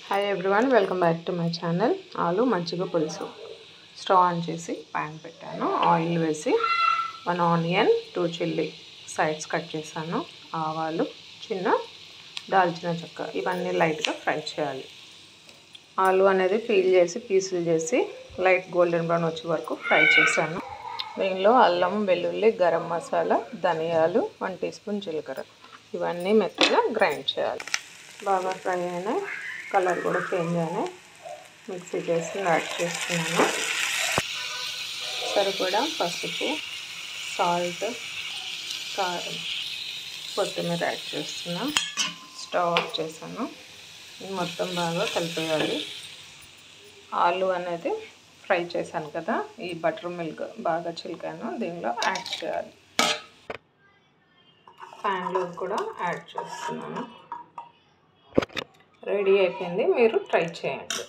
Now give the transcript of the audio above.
Hi everyone, welcome back to my channel. ఆలు మజ్జిగ పులుసు. స్టవ్ ఆన్ చేసి ప్యాన్ పెట్టాను. ఆయిల్ వేసి 1 ఆనియన్ 2 చిల్లీ సైడ్స్ కట్ చేశాను. ఆవాలు, చిన్న దాల్చిన చెక్క, ఇవన్నీ లైట్గా ఫ్రై చేయాలి. ఆలు అనేది పీల్ చేసి పీసులు చేసి లైట్ గోల్డెన్ బ్రౌన్ వచ్చే వరకు ఫ్రై చేశాను. దీనిలో అల్లం, వెల్లుల్లి, గరం మసాలా, ధనియాలు, 1 టీ స్పూన్ జీలకర్ర, ఇవన్నీ మెత్తగా గ్రైండ్ చేయాలి. బాగా ఫ్రై అయినాయి, కలర్ కూడా చేంజ్ అయినాయి. మిక్సీ చేసి యాడ్ చేస్తున్నాను. సరిపడా పసుపు, సాల్ట్, కారం, కొత్తిమీర యాడ్ చేస్తున్నా. స్టవ్ ఆఫ్ చేశాను. మొత్తం బాగా కలిపేయాలి. ఆలు అనేది ఫ్రై చేశాను కదా, ఈ బటర్ మిల్క్ బాగా చిలికాను, దీనిలో యాడ్ చేయాలి. ప్యాన్లో కూడా యాడ్ చేస్తున్నాను. రెడీ అయిపోయింది, మీరు ట్రై చేయండి.